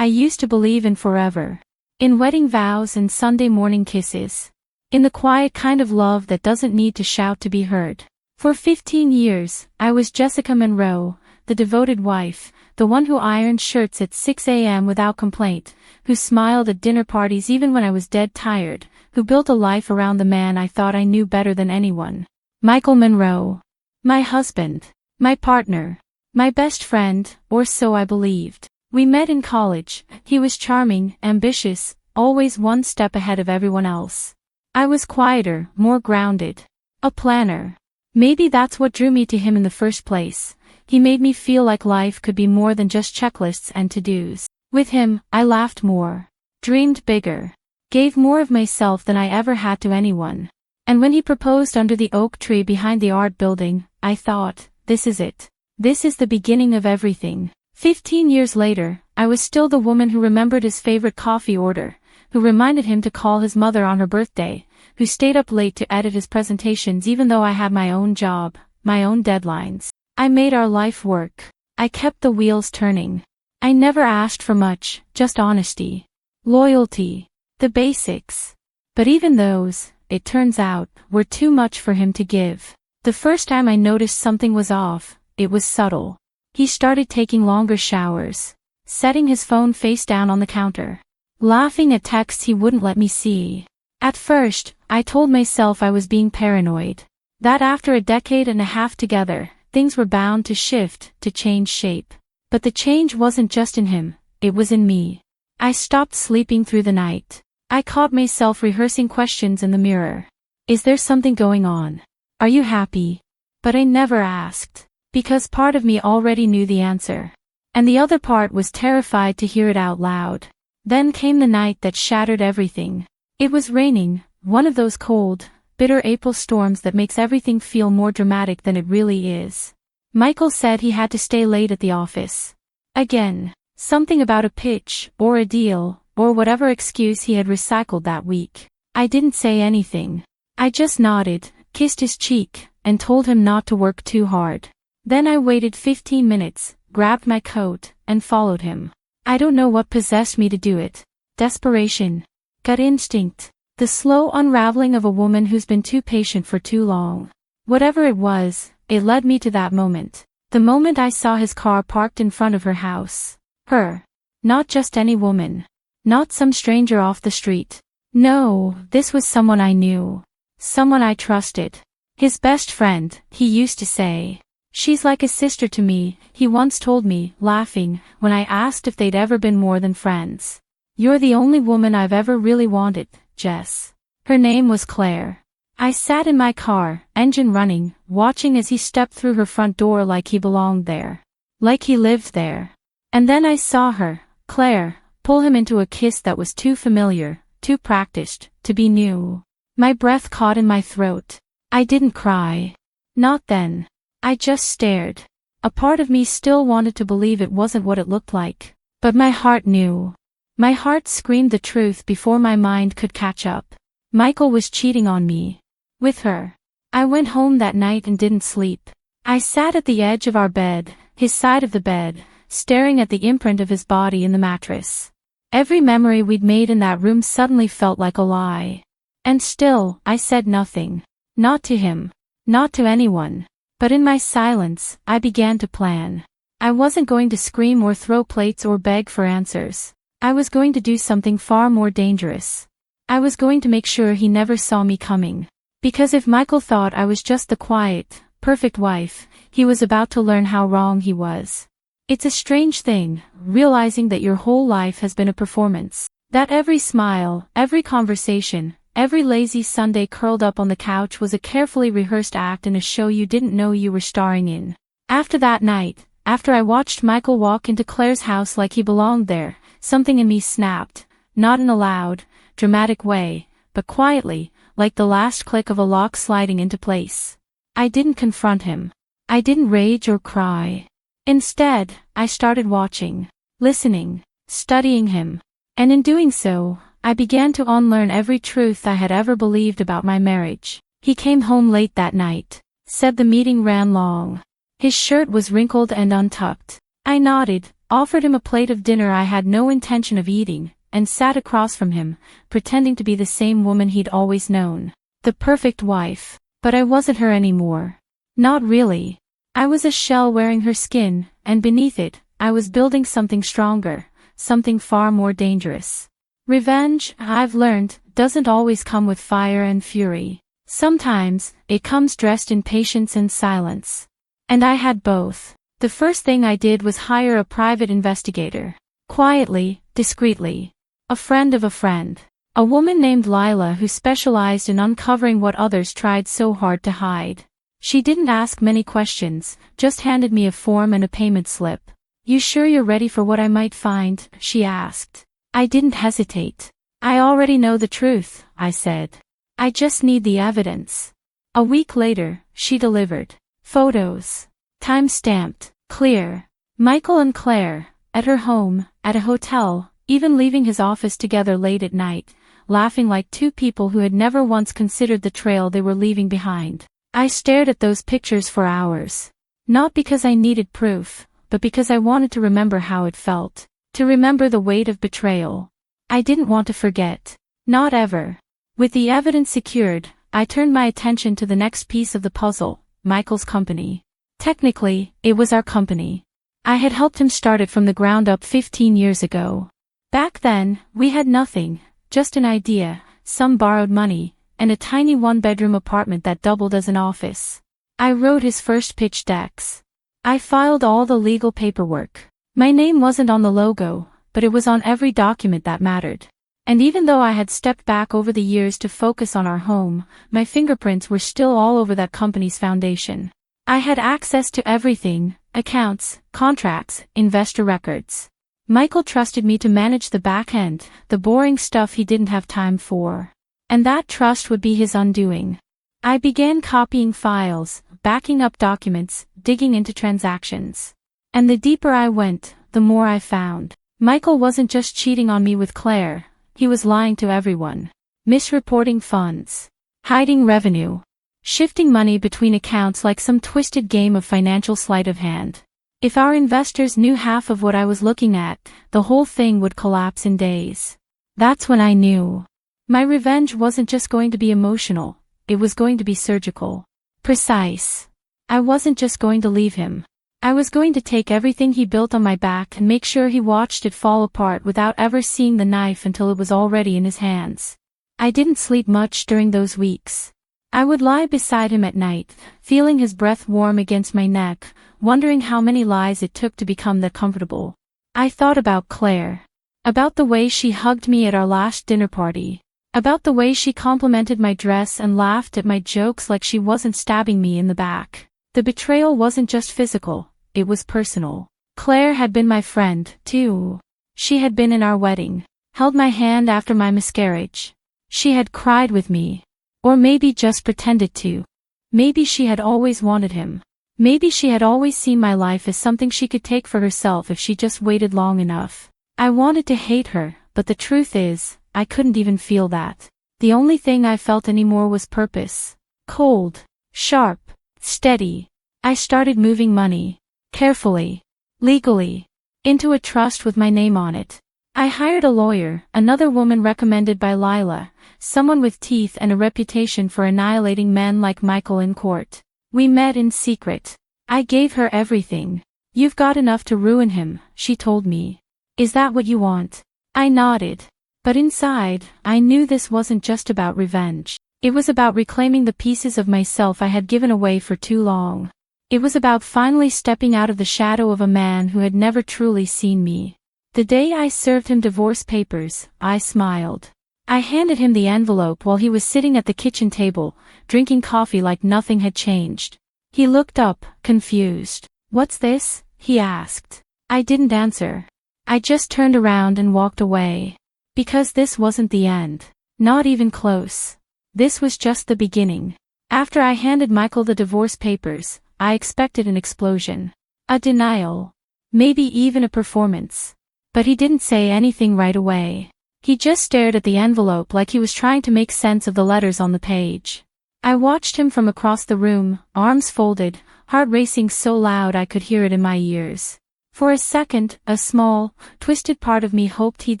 I used to believe in forever. In wedding vows and Sunday morning kisses. In the quiet kind of love that doesn't need to shout to be heard. For 15 years, I was Jessica Monroe, the devoted wife, the one who ironed shirts at 6 a.m. without complaint, who smiled at dinner parties even when I was dead tired, who built a life around the man I thought I knew better than anyone. Michael Monroe. My husband. My partner. My best friend, or so I believed. We met in college. He was charming, ambitious, always one step ahead of everyone else. I was quieter, more grounded. A planner. Maybe that's what drew me to him in the first place. He made me feel like life could be more than just checklists and to-dos. With him, I laughed more. Dreamed bigger. Gave more of myself than I ever had to anyone. And when he proposed under the oak tree behind the art building, I thought, this is it. This is the beginning of everything. 15 years later, I was still the woman who remembered his favorite coffee order, who reminded him to call his mother on her birthday, who stayed up late to edit his presentations even though I had my own job, my own deadlines. I made our life work. I kept the wheels turning. I never asked for much, just honesty. Loyalty. The basics. But even those, it turns out, were too much for him to give. The first time I noticed something was off, it was subtle. He started taking longer showers, setting his phone face down on the counter, laughing at texts he wouldn't let me see. At first, I told myself I was being paranoid. That after a decade and a half together, things were bound to shift, to change shape. But the change wasn't just in him, it was in me. I stopped sleeping through the night. I caught myself rehearsing questions in the mirror. Is there something going on? Are you happy? But I never asked. Because part of me already knew the answer. And the other part was terrified to hear it out loud. Then came the night that shattered everything. It was raining, one of those cold, bitter April storms that makes everything feel more dramatic than it really is. Michael said he had to stay late at the office. Again, something about a pitch, or a deal, or whatever excuse he had recycled that week. I didn't say anything. I just nodded, kissed his cheek, and told him not to work too hard. Then I waited 15 minutes, grabbed my coat, and followed him. I don't know what possessed me to do it. Desperation. Gut instinct. The slow unraveling of a woman who's been too patient for too long. Whatever it was, it led me to that moment. The moment I saw his car parked in front of her house. Her. Not just any woman. Not some stranger off the street. No, this was someone I knew. Someone I trusted. His best friend, he used to say. She's like a sister to me, he once told me, laughing, when I asked if they'd ever been more than friends. You're the only woman I've ever really wanted, Jess. Her name was Claire. I sat in my car, engine running, watching as he stepped through her front door like he belonged there. Like he lived there. And then I saw her, Claire, pull him into a kiss that was too familiar, too practiced, to be new. My breath caught in my throat. I didn't cry. Not then. I just stared. A part of me still wanted to believe it wasn't what it looked like. But my heart knew. My heart screamed the truth before my mind could catch up. Michael was cheating on me. With her. I went home that night and didn't sleep. I sat at the edge of our bed, his side of the bed, staring at the imprint of his body in the mattress. Every memory we'd made in that room suddenly felt like a lie. And still, I said nothing. Not to him. Not to anyone. But in my silence, I began to plan. I wasn't going to scream or throw plates or beg for answers. I was going to do something far more dangerous. I was going to make sure he never saw me coming. Because if Michael thought I was just the quiet, perfect wife, he was about to learn how wrong he was. It's a strange thing, realizing that your whole life has been a performance. That every smile, every conversation, every lazy Sunday curled up on the couch was a carefully rehearsed act in a show you didn't know you were starring in. After that night, after I watched Michael walk into Claire's house like he belonged there, something in me snapped, not in a loud, dramatic way, but quietly, like the last click of a lock sliding into place. I didn't confront him. I didn't rage or cry. Instead, I started watching, listening, studying him. And in doing so, I began to unlearn every truth I had ever believed about my marriage. He came home late that night. Said the meeting ran long. His shirt was wrinkled and untucked. I nodded, offered him a plate of dinner I had no intention of eating, and sat across from him, pretending to be the same woman he'd always known. The perfect wife. But I wasn't her anymore. Not really. I was a shell wearing her skin, and beneath it, I was building something stronger, something far more dangerous. Revenge, I've learned, doesn't always come with fire and fury. Sometimes, it comes dressed in patience and silence. And I had both. The first thing I did was hire a private investigator. Quietly, discreetly. A friend of a friend. A woman named Lila who specialized in uncovering what others tried so hard to hide. She didn't ask many questions, just handed me a form and a payment slip. "You sure you're ready for what I might find?" she asked. I didn't hesitate. "I already know the truth," I said. "I just need the evidence." A week later, she delivered. Photos. Time-stamped. Clear. Michael and Claire, at her home, at a hotel, even leaving his office together late at night, laughing like two people who had never once considered the trail they were leaving behind. I stared at those pictures for hours. Not because I needed proof, but because I wanted to remember how it felt. To remember the weight of betrayal. I didn't want to forget. Not ever. With the evidence secured, I turned my attention to the next piece of the puzzle, Michael's company. Technically, it was our company. I had helped him start it from the ground up 15 years ago. Back then, we had nothing, just an idea, some borrowed money, and a tiny one-bedroom apartment that doubled as an office. I wrote his first pitch decks. I filed all the legal paperwork. My name wasn't on the logo, but it was on every document that mattered. And even though I had stepped back over the years to focus on our home, my fingerprints were still all over that company's foundation. I had access to everything, accounts, contracts, investor records. Michael trusted me to manage the back end, the boring stuff he didn't have time for. And that trust would be his undoing. I began copying files, backing up documents, digging into transactions. And the deeper I went, the more I found. Michael wasn't just cheating on me with Claire, he was lying to everyone. Misreporting funds. Hiding revenue. Shifting money between accounts like some twisted game of financial sleight of hand. If our investors knew half of what I was looking at, the whole thing would collapse in days. That's when I knew. My revenge wasn't just going to be emotional, it was going to be surgical. Precise. I wasn't just going to leave him. I was going to take everything he built on my back and make sure he watched it fall apart without ever seeing the knife until it was already in his hands. I didn't sleep much during those weeks. I would lie beside him at night, feeling his breath warm against my neck, wondering how many lies it took to become that comfortable. I thought about Claire. About the way she hugged me at our last dinner party. About the way she complimented my dress and laughed at my jokes like she wasn't stabbing me in the back. The betrayal wasn't just physical, it was personal. Claire had been my friend, too. She had been in our wedding, held my hand after my miscarriage. She had cried with me. Or maybe just pretended to. Maybe she had always wanted him. Maybe she had always seen my life as something she could take for herself if she just waited long enough. I wanted to hate her, but the truth is, I couldn't even feel that. The only thing I felt anymore was purpose. Cold. Sharp. Steady. I started moving money. Carefully. Legally. Into a trust with my name on it. I hired a lawyer, another woman recommended by Lila, someone with teeth and a reputation for annihilating men like Michael in court. We met in secret. I gave her everything. "You've got enough to ruin him," she told me. "Is that what you want?" I nodded. But inside, I knew this wasn't just about revenge. It was about reclaiming the pieces of myself I had given away for too long. It was about finally stepping out of the shadow of a man who had never truly seen me. The day I served him divorce papers, I smiled. I handed him the envelope while he was sitting at the kitchen table, drinking coffee like nothing had changed. He looked up, confused. "What's this?" he asked. I didn't answer. I just turned around and walked away. Because this wasn't the end. Not even close. This was just the beginning. After I handed Michael the divorce papers, I expected an explosion. A denial. Maybe even a performance. But he didn't say anything right away. He just stared at the envelope like he was trying to make sense of the letters on the page. I watched him from across the room, arms folded, heart racing so loud I could hear it in my ears. For a second, a small, twisted part of me hoped he'd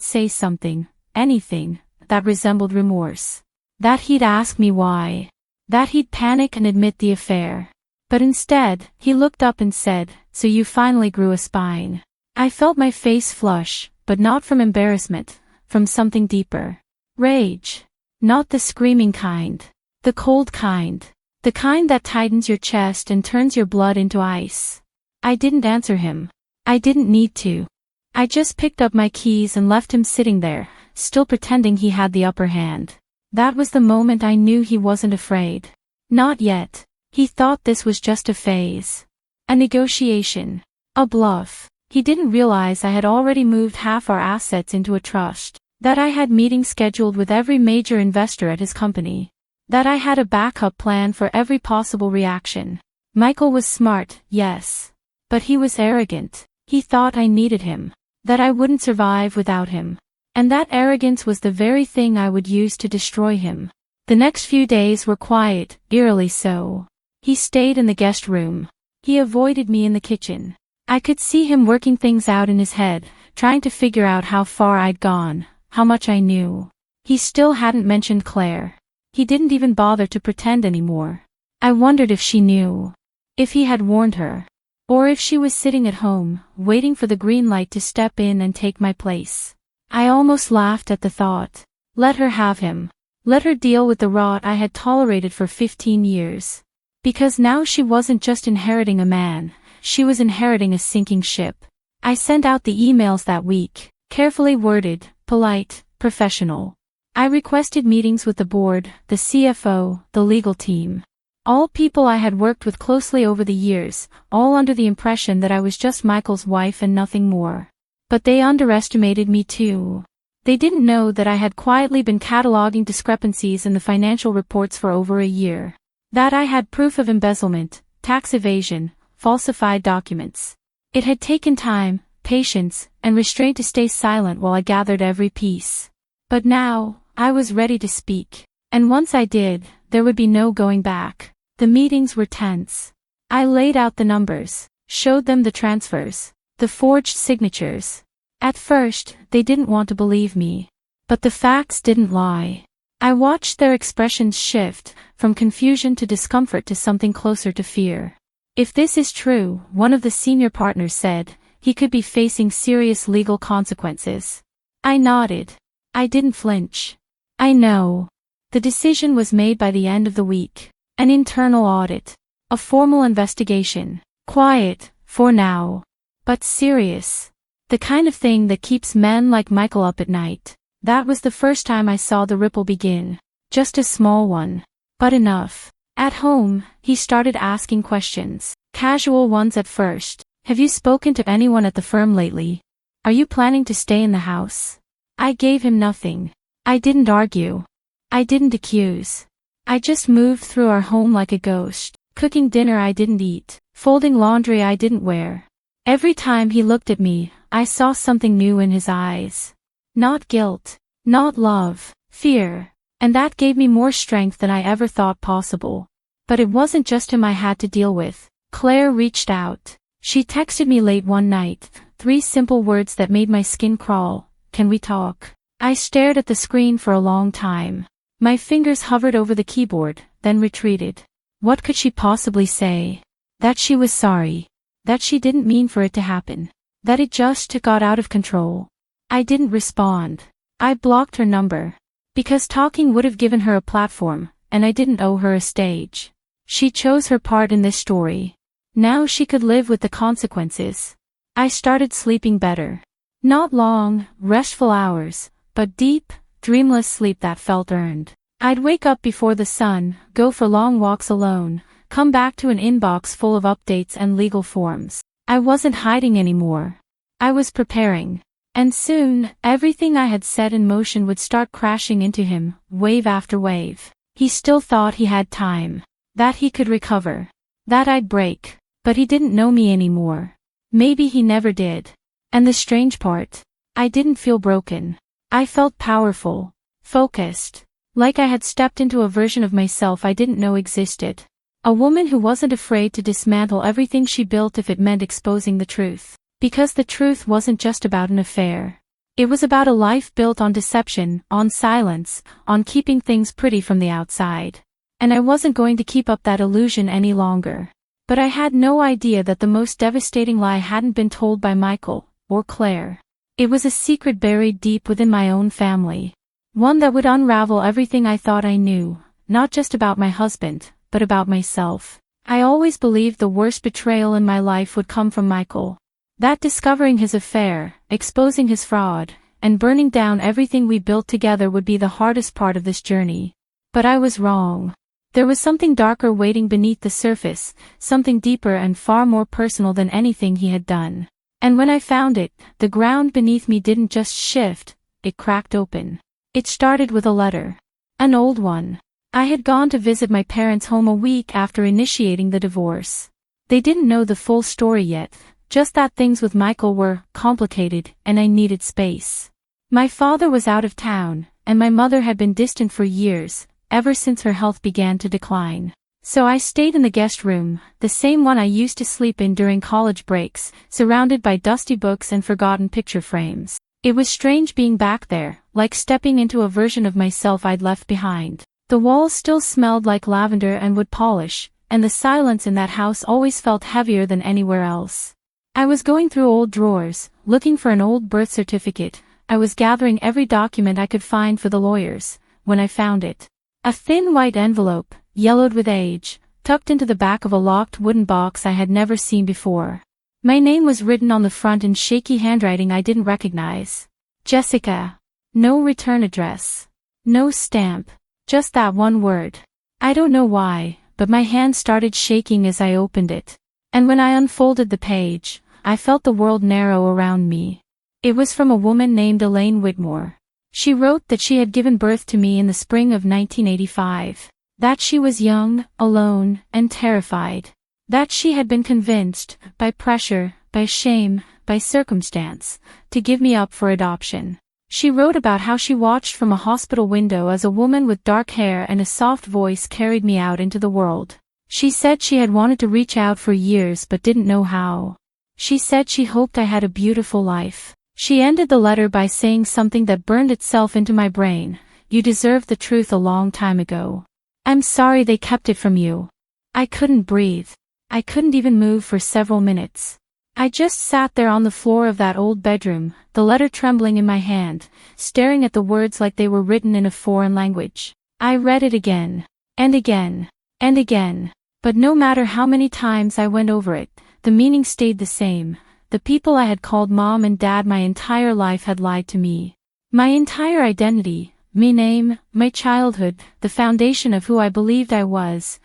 say something, anything, that resembled remorse. That he'd ask me why. That he'd panic and admit the affair. But instead, he looked up and said, "So you finally grew a spine." I felt my face flush, but not from embarrassment, from something deeper. Rage. Not the screaming kind. The cold kind. The kind that tightens your chest and turns your blood into ice. I didn't answer him. I didn't need to. I just picked up my keys and left him sitting there, still pretending he had the upper hand. That was the moment I knew he wasn't afraid. Not yet. He thought this was just a phase. A negotiation. A bluff. He didn't realize I had already moved half our assets into a trust. That I had meetings scheduled with every major investor at his company. That I had a backup plan for every possible reaction. Michael was smart, yes. But he was arrogant. He thought I needed him. That I wouldn't survive without him. And that arrogance was the very thing I would use to destroy him. The next few days were quiet, eerily so. He stayed in the guest room. He avoided me in the kitchen. I could see him working things out in his head, trying to figure out how far I'd gone, how much I knew. He still hadn't mentioned Claire. He didn't even bother to pretend anymore. I wondered if she knew. If he had warned her. Or if she was sitting at home, waiting for the green light to step in and take my place. I almost laughed at the thought. Let her have him. Let her deal with the rot I had tolerated for 15 years. Because now she wasn't just inheriting a man, she was inheriting a sinking ship. I sent out the emails that week, carefully worded, polite, professional. I requested meetings with the board, the CFO, the legal team. All people I had worked with closely over the years, all under the impression that I was just Michael's wife and nothing more. But they underestimated me too. They didn't know that I had quietly been cataloging discrepancies in the financial reports for over a year. That I had proof of embezzlement, tax evasion, falsified documents. It had taken time, patience, and restraint to stay silent while I gathered every piece. But now, I was ready to speak. And once I did, there would be no going back. The meetings were tense. I laid out the numbers, showed them the transfers, the forged signatures. At first, they didn't want to believe me. But the facts didn't lie. I watched their expressions shift, from confusion to discomfort to something closer to fear. If this is true, one of the senior partners said, he could be facing serious legal consequences. I nodded. I didn't flinch. I know. The decision was made by the end of the week. An internal audit. A formal investigation. Quiet, for now. But serious. The kind of thing that keeps men like Michael up at night. That was the first time I saw the ripple begin. Just a small one. But enough. At home, he started asking questions. Casual ones at first. Have you spoken to anyone at the firm lately? Are you planning to stay in the house? I gave him nothing. I didn't argue. I didn't accuse. I just moved through our home like a ghost, cooking dinner I didn't eat, folding laundry I didn't wear. Every time he looked at me, I saw something new in his eyes. Not guilt, not love, fear. And that gave me more strength than I ever thought possible. But it wasn't just him I had to deal with. Claire reached out. She texted me late one night, 3 simple words that made my skin crawl. Can we talk? I stared at the screen for a long time. My fingers hovered over the keyboard, then retreated. What could she possibly say? That she was sorry. That she didn't mean for it to happen. That it just got out of control. I didn't respond. I blocked her number. Because talking would have given her a platform, and I didn't owe her a stage. She chose her part in this story. Now she could live with the consequences. I started sleeping better. Not long, restful hours, but deep, dreamless sleep that felt earned. I'd wake up before the sun, go for long walks alone, come back to an inbox full of updates and legal forms. I wasn't hiding anymore. I was preparing. And soon, everything I had set in motion would start crashing into him, wave after wave. He still thought he had time. That he could recover. That I'd break. But he didn't know me anymore. Maybe he never did. And the strange part, I didn't feel broken. I felt powerful, focused, like I had stepped into a version of myself I didn't know existed. A woman who wasn't afraid to dismantle everything she built if it meant exposing the truth. Because the truth wasn't just about an affair. It was about a life built on deception, on silence, on keeping things pretty from the outside. And I wasn't going to keep up that illusion any longer. But I had no idea that the most devastating lie hadn't been told by Michael, or Claire. It was a secret buried deep within my own family. One that would unravel everything I thought I knew, not just about my husband, but about myself. I always believed the worst betrayal in my life would come from Michael. That discovering his affair, exposing his fraud, and burning down everything we built together would be the hardest part of this journey. But I was wrong. There was something darker waiting beneath the surface, something deeper and far more personal than anything he had done. And when I found it, the ground beneath me didn't just shift, it cracked open. It started with a letter. An old one. I had gone to visit my parents' home a week after initiating the divorce. They didn't know the full story yet, just that things with Michael were complicated and I needed space. My father was out of town, and my mother had been distant for years, ever since her health began to decline. So I stayed in the guest room, the same one I used to sleep in during college breaks, surrounded by dusty books and forgotten picture frames. It was strange being back there, like stepping into a version of myself I'd left behind. The walls still smelled like lavender and wood polish, and the silence in that house always felt heavier than anywhere else. I was going through old drawers, looking for an old birth certificate. I was gathering every document I could find for the lawyers, when I found it. A thin white envelope, yellowed with age, tucked into the back of a locked wooden box I had never seen before. My name was written on the front in shaky handwriting I didn't recognize. Jessica. No return address. No stamp. Just that one word. I don't know why, but my hand started shaking as I opened it. And when I unfolded the page, I felt the world narrow around me. It was from a woman named Elaine Whitmore. She wrote that she had given birth to me in the spring of 1985. That she was young, alone, and terrified. That she had been convinced, by pressure, by shame, by circumstance, to give me up for adoption. She wrote about how she watched from a hospital window as a woman with dark hair and a soft voice carried me out into the world. She said she had wanted to reach out for years but didn't know how. She said she hoped I had a beautiful life. She ended the letter by saying something that burned itself into my brain. You deserved the truth a long time ago. I'm sorry they kept it from you. I couldn't breathe. I couldn't even move for several minutes. I just sat there on the floor of that old bedroom, the letter trembling in my hand, staring at the words like they were written in a foreign language. I read it again, and again, and again. But no matter how many times I went over it, the meaning stayed the same. The people I had called mom and dad my entire life had lied to me. My entire identity, my name, my childhood, the foundation of who I believed I was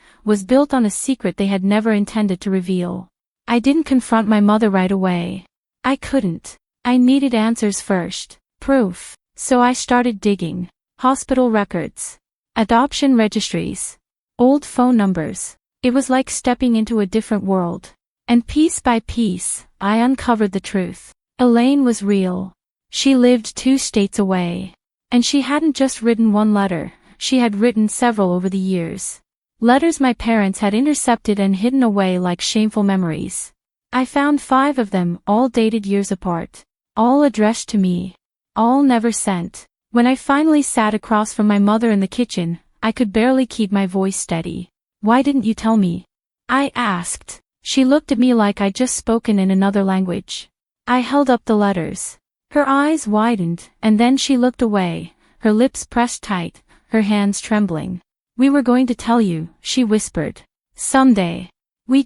built on a secret they had never intended to reveal. I didn't confront my mother right away. I couldn't. I needed answers first. Proof. So I started digging. Hospital records. Adoption registries. Old phone numbers. It was like stepping into a different world. And piece by piece, I uncovered the truth. Elaine was real. She lived 2 states away. And she hadn't just written one letter, she had written several over the years. Letters my parents had intercepted and hidden away like shameful memories. I found 5 of them, all dated years apart. All addressed to me. All never sent. When I finally sat across from my mother in the kitchen, I could barely keep my voice steady. Why didn't you tell me? I asked. She looked at me like I'd just spoken in another language. I held up the letters. Her eyes widened, and then she looked away, her lips pressed tight, her hands trembling. We were going to tell you, she whispered. Someday. We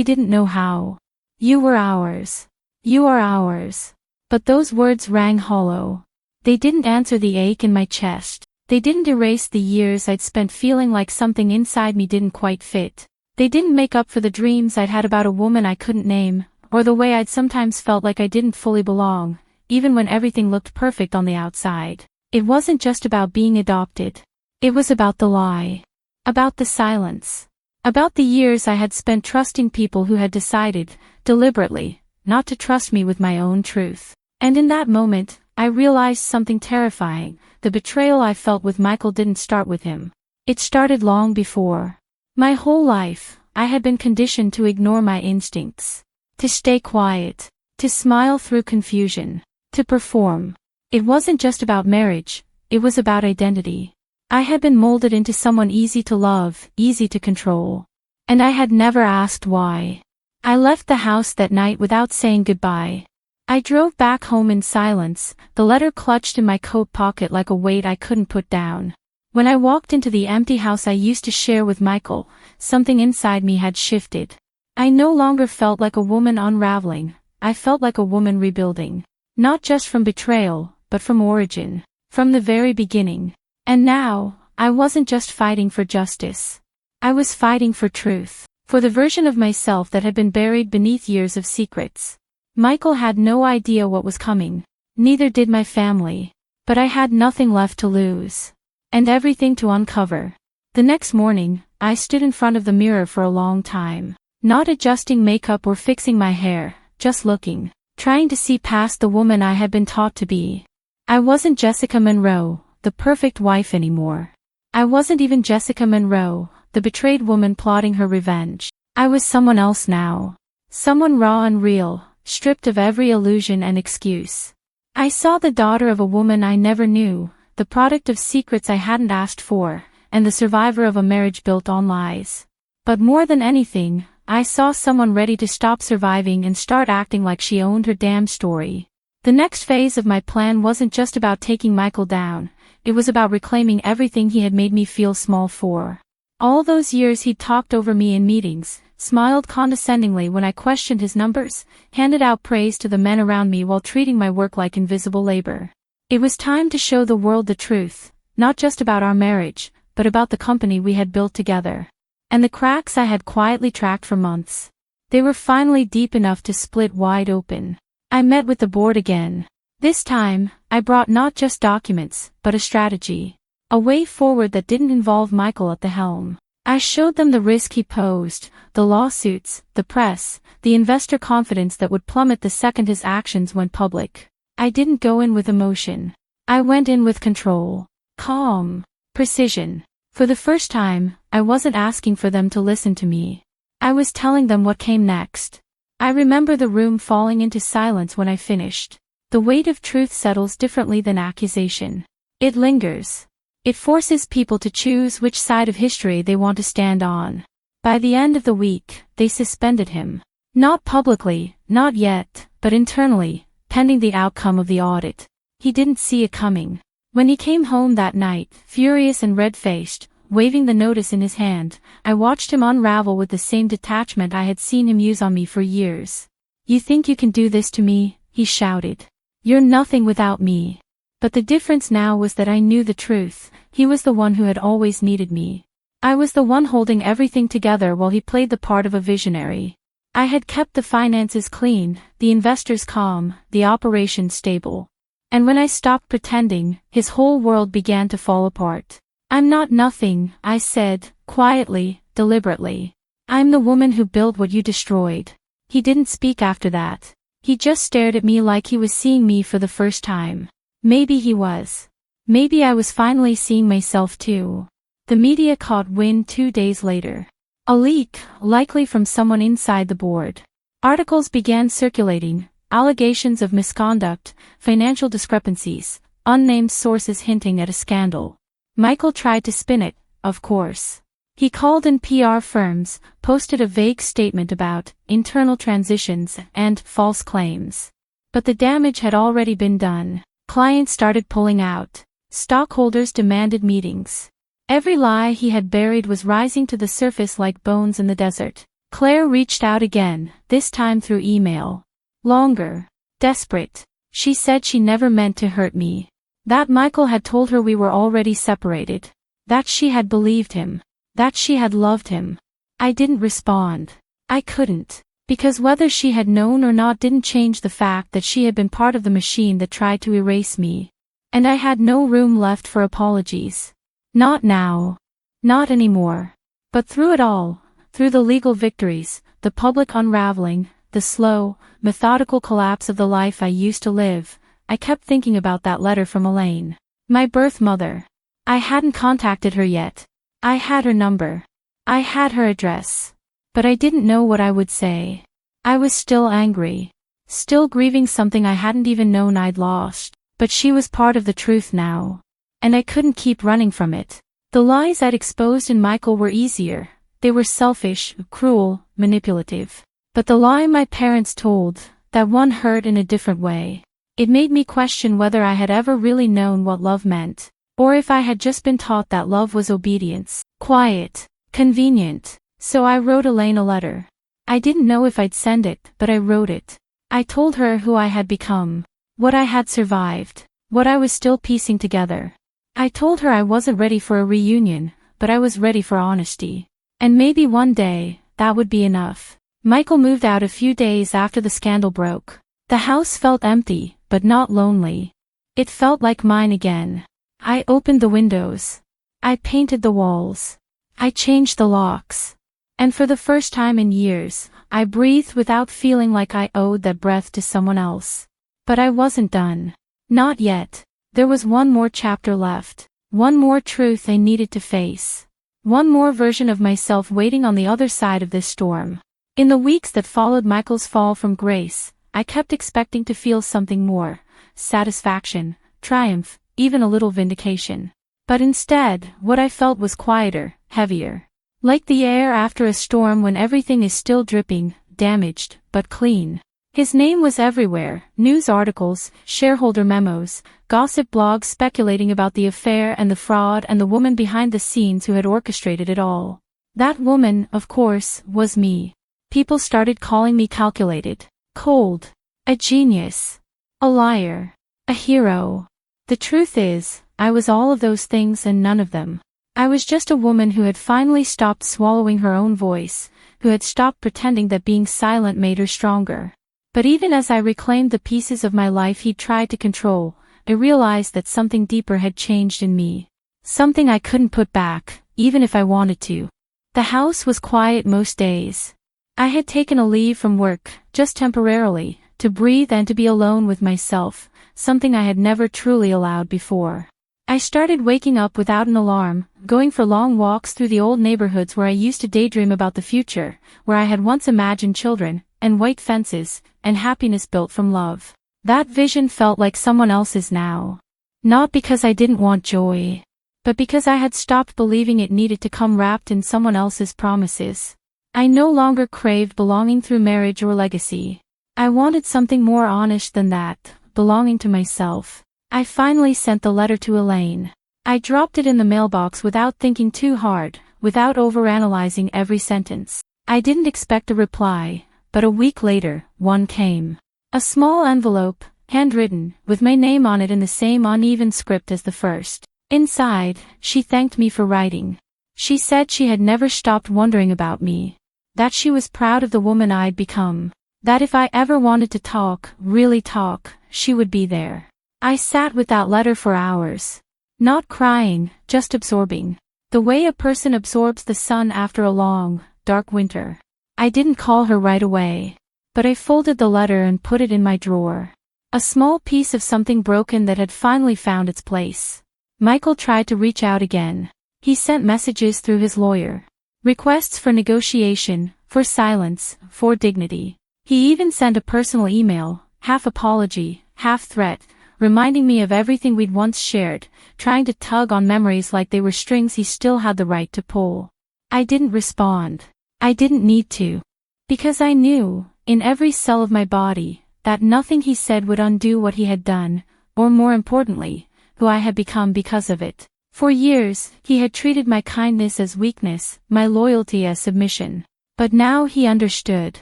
didn't know how. You were ours. You are ours. But those words rang hollow. They didn't answer the ache in my chest. They didn't erase the years I'd spent feeling like something inside me didn't quite fit. They didn't make up for the dreams I'd had about a woman I couldn't name, or the way I'd sometimes felt like I didn't fully belong, even when everything looked perfect on the outside. It wasn't just about being adopted. It was about the lie. About the silence. About the years I had spent trusting people who had decided, deliberately, not to trust me with my own truth. And in that moment, I realized something terrifying. The betrayal I felt with Michael didn't start with him. It started long before. My whole life, I had been conditioned to ignore my instincts. To stay quiet. To smile through confusion. To perform. It wasn't just about marriage, it was about identity. I had been molded into someone easy to love, easy to control. And I had never asked why. I left the house that night without saying goodbye. I drove back home in silence, the letter clutched in my coat pocket like a weight I couldn't put down. When I walked into the empty house I used to share with Michael, something inside me had shifted. I no longer felt like a woman unraveling, I felt like a woman rebuilding. Not just from betrayal, but from origin. From the very beginning. And now, I wasn't just fighting for justice. I was fighting for truth. For the version of myself that had been buried beneath years of secrets. Michael had no idea what was coming. Neither did my family. But I had nothing left to lose. And everything to uncover. The next morning, I stood in front of the mirror for a long time. Not adjusting makeup or fixing my hair, just looking. Trying to see past the woman I had been taught to be. I wasn't Jessica Monroe, the perfect wife anymore. I wasn't even Jessica Monroe, the betrayed woman plotting her revenge. I was someone else now. Someone raw and real, stripped of every illusion and excuse. I saw the daughter of a woman I never knew, the product of secrets I hadn't asked for, and the survivor of a marriage built on lies. But more than anything, I saw someone ready to stop surviving and start acting like she owned her damn story. The next phase of my plan wasn't just about taking Michael down, it was about reclaiming everything he had made me feel small for. All those years he'd talked over me in meetings, smiled condescendingly when I questioned his numbers, handed out praise to the men around me while treating my work like invisible labor. It was time to show the world the truth, not just about our marriage, but about the company we had built together. And the cracks I had quietly tracked for months. They were finally deep enough to split wide open. I met with the board again. This time, I brought not just documents, but a strategy. A way forward that didn't involve Michael at the helm. I showed them the risk he posed, the lawsuits, the press, the investor confidence that would plummet the second his actions went public. I didn't go in with emotion. I went in with control. Calm. Precision. For the first time, I wasn't asking for them to listen to me. I was telling them what came next. I remember the room falling into silence when I finished. The weight of truth settles differently than accusation. It lingers. It forces people to choose which side of history they want to stand on. By the end of the week, they suspended him. Not publicly, not yet, but internally, pending the outcome of the audit. He didn't see it coming. When he came home that night, furious and red-faced, waving the notice in his hand, I watched him unravel with the same detachment I had seen him use on me for years. "You think you can do this to me?" he shouted. "You're nothing without me." But the difference now was that I knew the truth. He was the one who had always needed me. I was the one holding everything together while he played the part of a visionary. I had kept the finances clean, the investors calm, the operation stable. And when I stopped pretending, his whole world began to fall apart. "I'm not nothing," I said, quietly, deliberately. "I'm the woman who built what you destroyed." He didn't speak after that. He just stared at me like he was seeing me for the first time. Maybe he was. Maybe I was finally seeing myself too. The media caught wind 2 days later. A leak, likely from someone inside the board. Articles began circulating, allegations of misconduct, financial discrepancies, unnamed sources hinting at a scandal. Michael tried to spin it, of course. He called in PR firms, posted a vague statement about internal transitions and false claims. But the damage had already been done. Clients started pulling out. Stockholders demanded meetings. Every lie he had buried was rising to the surface like bones in the desert. Claire reached out again, this time through email. Longer. Desperate. She said she never meant to hurt me. That Michael had told her we were already separated. That she had believed him. That she had loved him. I didn't respond. I couldn't. Because whether she had known or not didn't change the fact that she had been part of the machine that tried to erase me. And I had no room left for apologies. Not now. Not anymore. But through it all, through the legal victories, the public unraveling, the slow, methodical collapse of the life I used to live, I kept thinking about that letter from Elaine. My birth mother. I hadn't contacted her yet. I had her number. I had her address. But I didn't know what I would say. I was still angry. still grieving something I hadn't even known I'd lost. But she was part of the truth now. And I couldn't keep running from it. The lies I'd exposed in Michael were easier. They were selfish, cruel, manipulative. But the lie my parents told, that one hurt in a different way. It made me question whether I had ever really known what love meant, or if I had just been taught that love was obedience, quiet, convenient. So I wrote Elaine a letter. I didn't know if I'd send it, but I wrote it. I told her who I had become, what I had survived, what I was still piecing together. I told her I wasn't ready for a reunion, but I was ready for honesty. And maybe one day, that would be enough. Michael moved out a few days after the scandal broke. The house felt empty, but not lonely. It felt like mine again. I opened the windows. I painted the walls. I changed the locks. And for the first time in years, I breathed without feeling like I owed that breath to someone else. But I wasn't done. Not yet. There was one more chapter left. One more truth I needed to face. One more version of myself waiting on the other side of this storm. In the weeks that followed Michael's fall from grace, I kept expecting to feel something more. Satisfaction, triumph, even a little vindication. But instead, what I felt was quieter, heavier. Like the air after a storm when everything is still dripping, damaged, but clean. His name was everywhere, news articles, shareholder memos, gossip blogs speculating about the affair and the fraud and the woman behind the scenes who had orchestrated it all. That woman, of course, was me. People started calling me calculated, cold, a genius, a liar, a hero. The truth is, I was all of those things and none of them. I was just a woman who had finally stopped swallowing her own voice, who had stopped pretending that being silent made her stronger. But even as I reclaimed the pieces of my life he'd tried to control, I realized that something deeper had changed in me. Something I couldn't put back, even if I wanted to. The house was quiet most days. I had taken a leave from work, just temporarily, to breathe and to be alone with myself, something I had never truly allowed before. I started waking up without an alarm, going for long walks through the old neighborhoods where I used to daydream about the future, where I had once imagined children, and white fences, and happiness built from love. That vision felt like someone else's now. Not because I didn't want joy, but because I had stopped believing it needed to come wrapped in someone else's promises. I no longer craved belonging through marriage or legacy. I wanted something more honest than that, belonging to myself. I finally sent the letter to Elaine. I dropped it in the mailbox without thinking too hard, without overanalyzing every sentence. I didn't expect a reply, but a week later, one came. A small envelope, handwritten, with my name on it in the same uneven script as the first. Inside, she thanked me for writing. She said she had never stopped wondering about me. That she was proud of the woman I'd become. That if I ever wanted to talk, really talk, she would be there. I sat with that letter for hours. Not crying, just absorbing. The way a person absorbs the sun after a long, dark winter. I didn't call her right away. But I folded the letter and put it in my drawer. A small piece of something broken that had finally found its place. Michael tried to reach out again. He sent messages through his lawyer. Requests for negotiation, for silence, for dignity. He even sent a personal email, half apology, half threat, reminding me of everything we'd once shared, trying to tug on memories like they were strings he still had the right to pull. I didn't respond. I didn't need to. Because I knew, in every cell of my body, that nothing he said would undo what he had done, or more importantly, who I had become because of it. For years, he had treated my kindness as weakness, my loyalty as submission. But now he understood.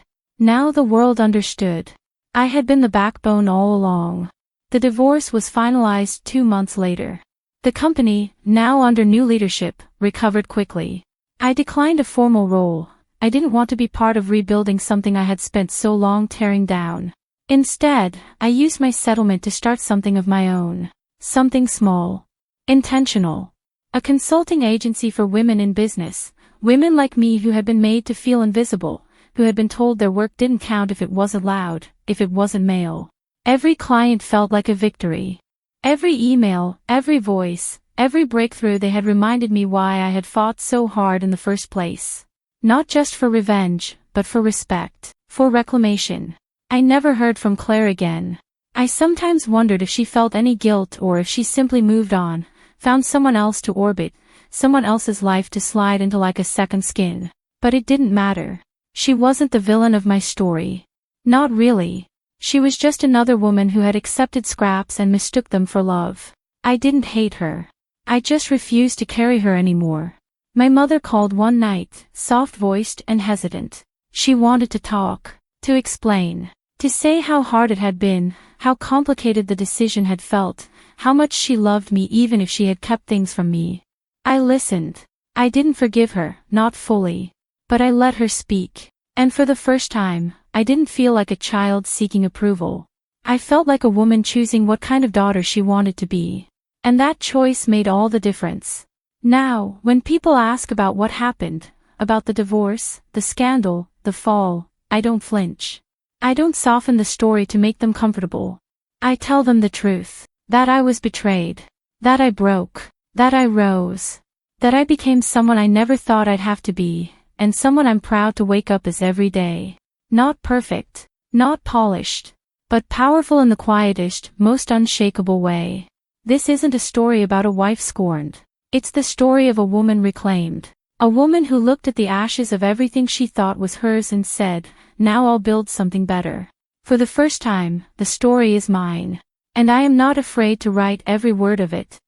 Now the world understood. I had been the backbone all along. The divorce was finalized 2 months later. The company, now under new leadership, recovered quickly. I declined a formal role. I didn't want to be part of rebuilding something I had spent so long tearing down. Instead, I used my settlement to start something of my own. Something small. Intentional. A consulting agency for women in business. Women like me who had been made to feel invisible, who had been told their work didn't count if it wasn't loud, if it wasn't male. Every client felt like a victory. Every email, every voice, every breakthrough they had reminded me why I had fought so hard in the first place. Not just for revenge, but for respect, for reclamation. I never heard from Claire again. I sometimes wondered if she felt any guilt or if she simply moved on, found someone else to orbit, someone else's life to slide into like a second skin. But it didn't matter. She wasn't the villain of my story. Not really. She was just another woman who had accepted scraps and mistook them for love. I didn't hate her. I just refused to carry her anymore. My mother called one night, soft-voiced and hesitant. She wanted to talk, to explain, to say how hard it had been, how complicated the decision had felt, how much she loved me even if she had kept things from me. I listened. I didn't forgive her, not fully. But I let her speak. And for the first time, I didn't feel like a child seeking approval. I felt like a woman choosing what kind of daughter she wanted to be. And that choice made all the difference. Now, when people ask about what happened, about the divorce, the scandal, the fall, I don't flinch. I don't soften the story to make them comfortable. I tell them the truth. That I was betrayed. That I broke. That I rose. That I became someone I never thought I'd have to be, and someone I'm proud to wake up as every day. Not perfect. Not polished. But powerful in the quietest, most unshakable way. This isn't a story about a wife scorned. It's the story of a woman reclaimed. A woman who looked at the ashes of everything she thought was hers and said, "Now I'll build something better." For the first time, the story is mine. And I am not afraid to write every word of it.